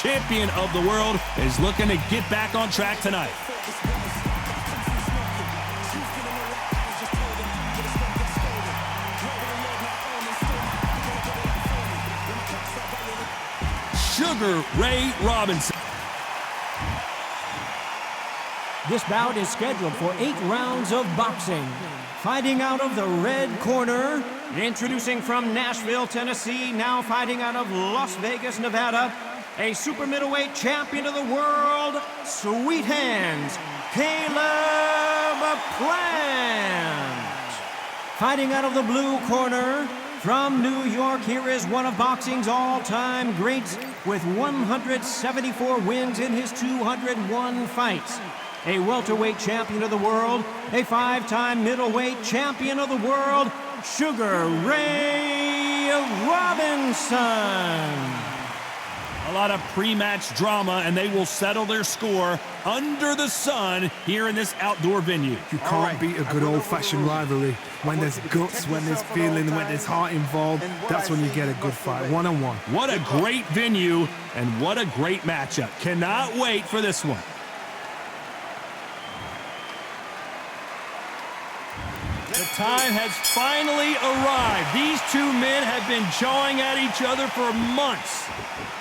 champion of the world, is looking to get back on track tonight. Sugar Ray Robinson. This bout is scheduled for 8 rounds of boxing. Fighting out of the red corner, introducing from Nashville, Tennessee, now fighting out of Las Vegas, Nevada, a super middleweight champion of the world, Sweet Hands, Caleb Plant. Fighting out of the blue corner, from New York, here is one of boxing's all-time greats with 174 wins in his 201 fights. A welterweight champion of the world, a 5-time middleweight champion of the world, Sugar Ray Robinson. A lot of pre-match drama, and they will settle their score under the sun here in this outdoor venue. You can't beat a good old-fashioned rivalry. When there's guts, when there's feeling, when there's heart involved, that's when you get a good fight, one-on-one. What a great venue, and what a great matchup. Cannot wait for this one. The time has finally arrived. These two men have been jawing at each other for months.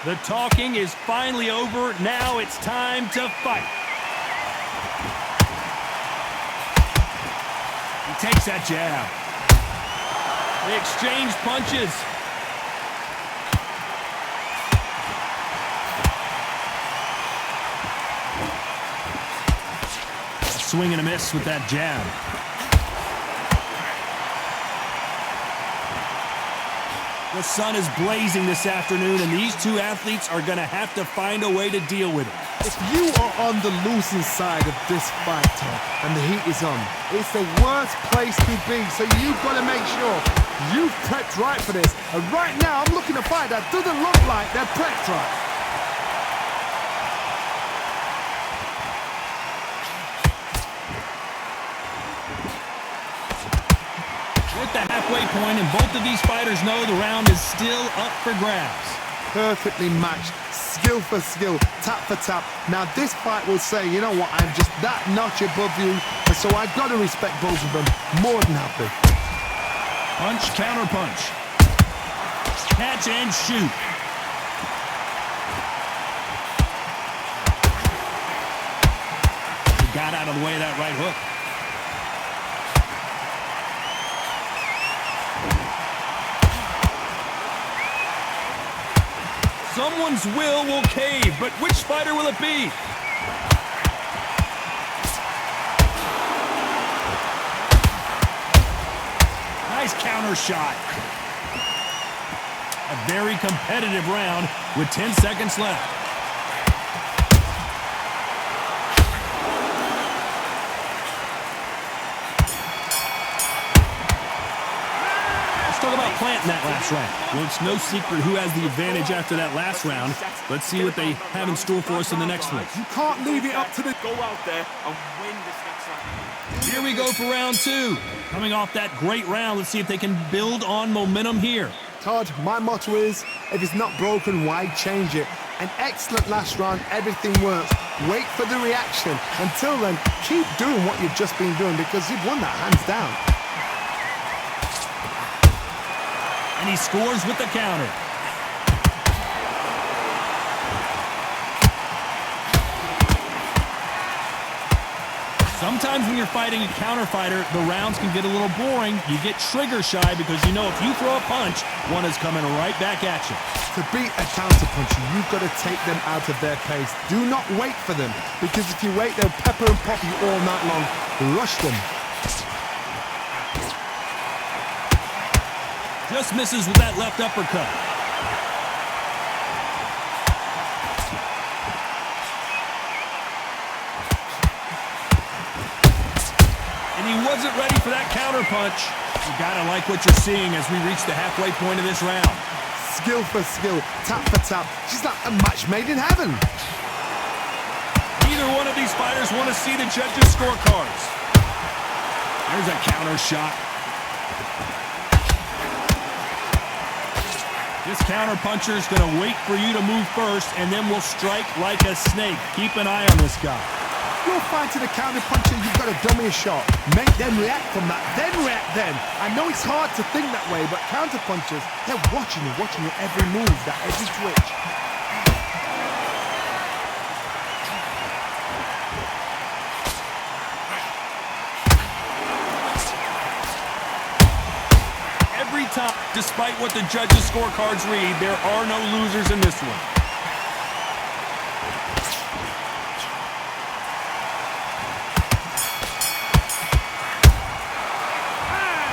The talking is finally over. Now it's time to fight. He takes that jab. They exchange punches. Swing and a miss with that jab. The sun is blazing this afternoon, and these two athletes are going to have to find a way to deal with it. If you are on the losing side of this fight, Tom, and the heat is on, it's the worst place to be, so you've got to make sure you've prepped right for this. And right now, I'm looking to fight that doesn't look like they're prepped right. The halfway point, and both of these fighters know the round is still up for grabs. Perfectly matched, skill for skill, tap for tap. Now this fight will say, you know what, I'm just that notch above you, and so I've got to respect both of them. More than happy. Punch, counter punch. Catch and shoot. He got out of the way of that right hook. Someone's will cave, but which fighter will it be? Nice counter shot. A very competitive round with 10 seconds left. Talk about Plant in that last round. Well, it's no secret who has the advantage after that last round. Let's see what they have in store for us in the next one. You can't leave it up to the... Go out there and win this next round. Here we go for round 2. Coming off that great round, let's see if they can build on momentum here. Todd, my motto is, if it's not broken, why change it? An excellent last round, everything works. Wait for the reaction. Until then, keep doing what you've just been doing because you've won that hands down. And he scores with the counter. Sometimes when you're fighting a counter fighter, the rounds can get a little boring. You get trigger shy because you know if you throw a punch, one is coming right back at you. To beat a counter puncher, you've got to take them out of their pace. Do not wait for them, because if you wait, they'll pepper and pop you all night long. Rush them. Just misses with that left uppercut. And he wasn't ready for that counter punch. You gotta like what you're seeing as we reach the halfway point of this round. Skill for skill, tap for tap. She's like a match made in heaven. Neither one of these fighters want to see the judges' scorecards. There's a counter shot. This counterpuncher is going to wait for you to move first, and then will strike like a snake. Keep an eye on this guy. You're fighting a counterpuncher, you've got to dummy a shot. Make them react from that, then react then. I know it's hard to think that way, but counterpunchers, they're watching your every move, that every twitch. Every time, despite what the judges' scorecards read, there are no losers in this one.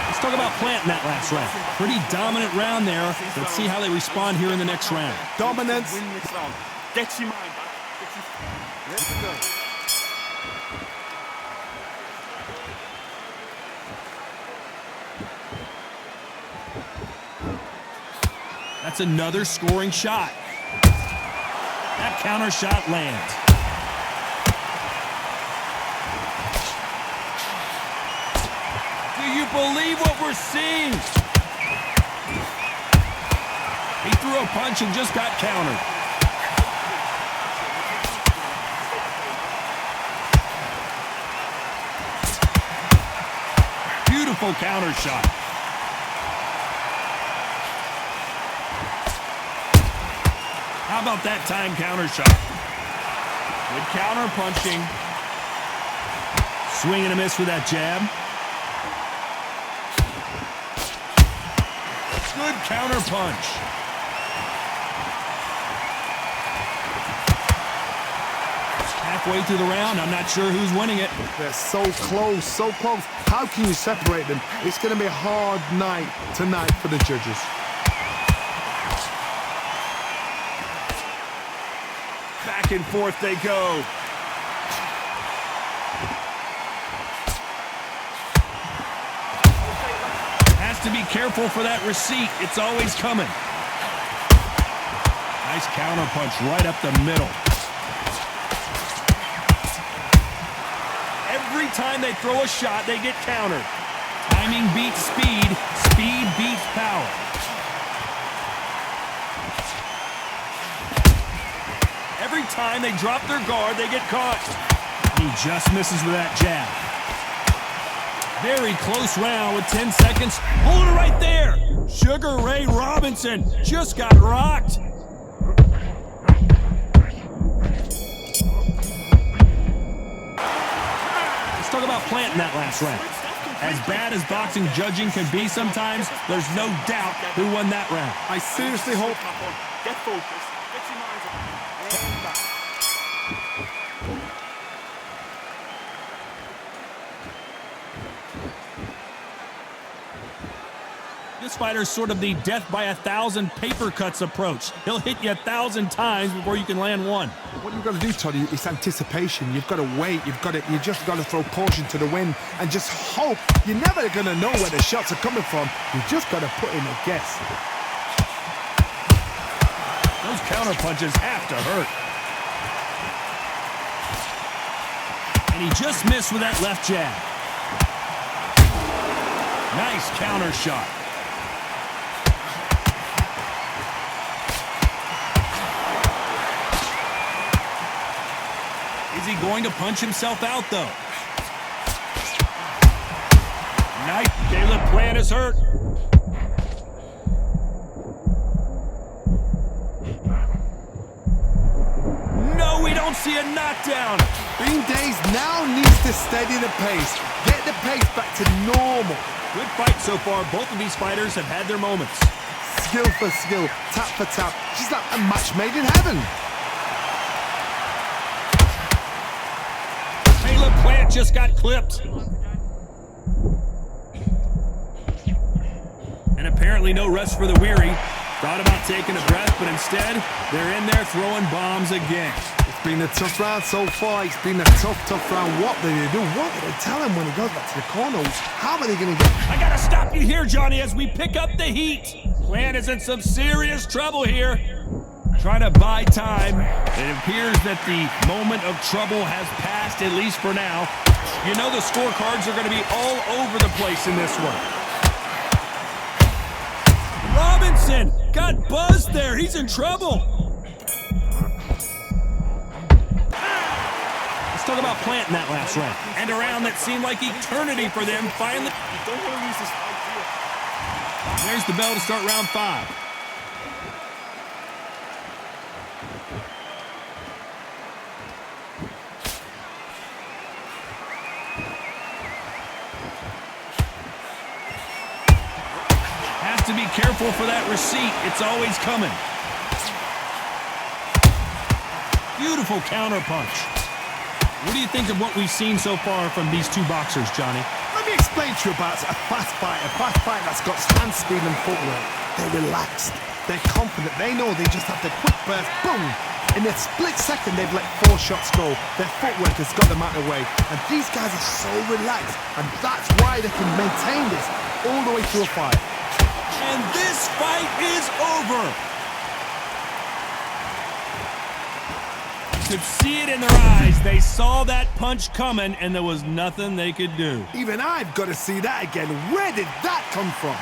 Let's talk about planting that last round. Pretty dominant round there. Let's see how they respond here in the next round. Dominance. Win this round. Get your mind back. Let's go. That's another scoring shot. That counter shot lands. Do you believe what we're seeing? He threw a punch and just got countered. Beautiful counter shot. How about that time counter shot? Good counter punching. Swing and a miss with that jab. Good counter punch. Halfway through the round, I'm not sure who's winning it. They're so close, so close. How can you separate them? It's going to be a hard night tonight for the judges. Back and forth they go. Has to be careful for that receipt. It's always coming. Nice counter punch right up the middle. Every time they throw a shot, they get countered. Timing beats speed. Speed beats power. Every time they drop their guard, they get caught. He just misses with that jab. Very close round with 10 seconds. Hold it right there. Sugar Ray Robinson just got rocked. Let's talk about planting that last round. As bad as boxing judging can be sometimes, there's no doubt who won that round. I seriously hope... Get focused. Get your mind on. This fighter's sort of the death by 1,000 paper cuts approach. He'll hit you 1,000 times before you can land one. What you've got to do, Toddy, is anticipation. You've got to wait. You just got to throw caution to the wind and just hope. You're never going to know where the shots are coming from. You just got to put in a guess. Those counter punches have to hurt. And he just missed with that left jab. Nice counter shot. Is he going to punch himself out, though? Nice. Caleb Plant is hurt. No, we don't see a knockdown. Bean Days now needs to steady the pace. Get the pace back to normal. Good fight so far. Both of these fighters have had their moments. Skill for skill, tap for tap. She's like a match made in heaven. Caleb Plant just got clipped. And apparently no rest for the weary. Thought about taking a breath, but instead, they're in there throwing bombs again. It's been a tough round so far. It's been a tough round. What do they do? What do they tell him when he goes back to the corner? How are they going to get... I gotta stop you here, Johnny, as we pick up the heat. Plant is in some serious trouble here. Trying to buy time. It appears that the moment of trouble has passed, at least for now. You know the scorecards are going to be all over the place in this one. Robinson got buzzed there. He's in trouble. Let's talk about planting that last round. And a round that seemed like eternity for them finally. You don't want to lose this fight, do you? There's the bell to start round 5. Has to be careful for that receipt. It's always coming. Beautiful counter punch. What do you think of what we've seen so far from these two boxers, Johnny? Let me explain to you about a fast fight that's got stand speed and footwork. They're relaxed, they're confident, they know they just have the quick burst, boom! In a split second, they've let 4 shots go. Their footwork has got them out of the way. And these guys are so relaxed, and that's why they can maintain this all the way through a fight. And this fight is over. You could see it in their eyes. They saw that punch coming, and there was nothing they could do. Even I've got to see that again. Where did that come from?